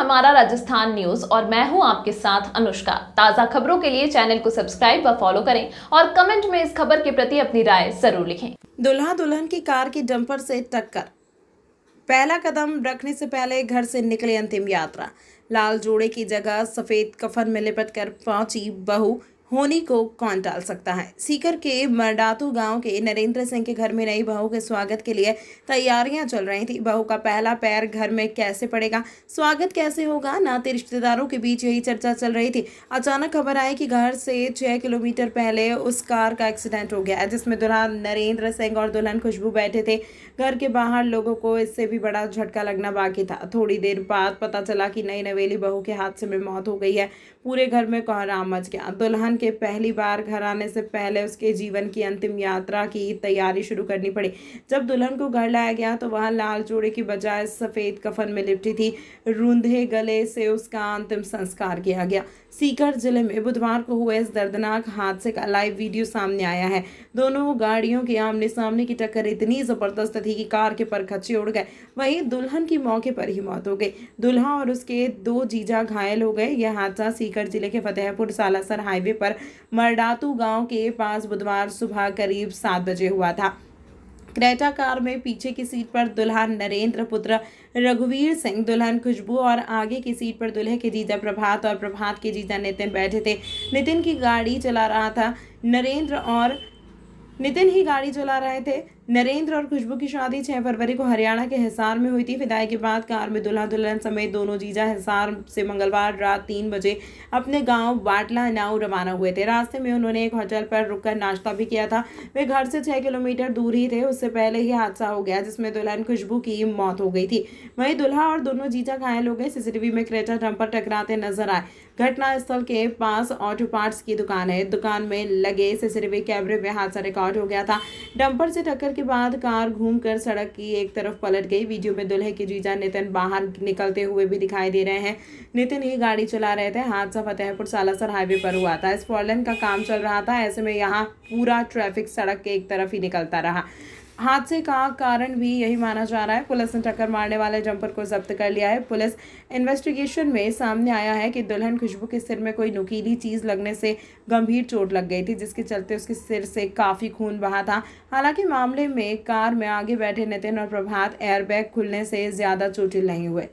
हमारा राजस्थान न्यूज और मैं हूं आपके साथ अनुष्का। ताजा खबरों के लिए चैनल को सब्सक्राइब व फॉलो करें और कमेंट में इस खबर के प्रति अपनी राय जरूर लिखें। दूल्हा दुल्हन की कार की डंपर से टक्कर, पहला कदम रखने से पहले घर से निकली अंतिम यात्रा। लाल जोड़े की जगह सफेद कफन में लिपट कर पहुंची बहू, होनी को कौन टाल सकता है। सीकर के मरडातू गांव के नरेंद्र सिंह के घर में नई बहू के स्वागत के लिए तैयारियां चल रही थी। बहू का पहला पैर घर में कैसे पड़ेगा, स्वागत कैसे होगा, नाते रिश्तेदारों के बीच यही चर्चा चल रही थी। अचानक खबर आई कि घर से 6 किलोमीटर पहले उस कार का एक्सीडेंट हो गया है जिसमें दुल्हा नरेंद्र सिंह और दुल्हन खुशबू बैठे थे। घर के बाहर लोगों को इससे भी बड़ा झटका लगना बाकी था। थोड़ी देर बाद पता चला कि नई नवेली बहू के हादसे में मौत हो गई है। पूरे घर में कोहराम मच गया। दुल्हन के पहली बार घर आने से पहले उसके जीवन की अंतिम यात्रा की तैयारी शुरू करनी पड़ी। जब दुल्हन को घर लाया गया तो वहां लाल जोड़े की बजाय सफेद कफन में लिपटी थी। रूंधे गले से उसका अंतिम संस्कार किया गया। सीकर जिले में बुधवार को हुए इस दर्दनाक हादसे का लाइव वीडियो सामने आया है। दोनों गाड़ियों की आमने सामने की टक्कर इतनी जबरदस्त थी कि कार के परखच्चे उड़ गए। वहीं दुल्हन की मौके पर ही मौत हो गई। दुल्हा और उसके 2 जीजा घायल हो गए। यह हादसा सीकर जिले के फतेहपुर सालासर हाईवे पर मरडातू गांव के पास बुधवार सुबह करीब 7 बजे हुआ था। क्रेटा कार में पीछे की सीट पर दुल्हा नरेंद्र पुत्र रघुवीर सिंह, दुल्हन खुशबू और आगे की सीट पर दुल्हे के जीजा प्रभात और प्रभात के जीजा नितिन बैठे थे। नितिन ही गाड़ी चला रहे थे। नरेंद्र और खुशबू की शादी 6 फरवरी को हरियाणा के हिसार में हुई थी। विदाई के बाद कार में दुल्हा दुल्हन समेत दोनों जीजा हिसार से मंगलवार रात 3 बजे अपने गांव बाटला नाऊ रवाना हुए थे। रास्ते में उन्होंने एक होटल पर रुककर नाश्ता भी किया था। वे घर से 6 किलोमीटर दूर ही थे। उससे पहले ही हादसा हो गया जिसमें दुल्हन खुशबू की मौत हो गई थी। वहीं दुल्हा और दोनों जीजा घायल हो गए। सीसीटीवी में क्रेटा डंपर टकराते नजर आए। घटनास्थल के पास ऑटो पार्ट्स की दुकान है। दुकान में लगे सीसीटीवी कैमरे में हादसा रिकॉर्ड हो गया था। डंपर से टक्कर के बाद कार घूमकर सड़क की एक तरफ पलट गई। वीडियो में दुल्हे के जीजा नितिन बाहर निकलते हुए भी दिखाई दे रहे हैं। नितिन ही गाड़ी चला रहे थे। हादसा फतेहपुर सालासर हाईवे पर हुआ था। इस 4 लेन का काम चल रहा था। ऐसे में यहाँ पूरा ट्रैफिक सड़क के एक तरफ ही निकलता रहा। हादसे का कारण भी यही माना जा रहा है। पुलिस ने टक्कर मारने वाले जंपर को जब्त कर लिया है। पुलिस इन्वेस्टिगेशन में सामने आया है कि दुल्हन खुशबू के सिर में कोई नुकीली चीज लगने से गंभीर चोट लग गई थी जिसके चलते उसके सिर से काफी खून बहा था। हालांकि मामले में कार में आगे बैठे नितिन और प्रभात एयरबैग खुलने से ज्यादा चोटिल नहीं हुए।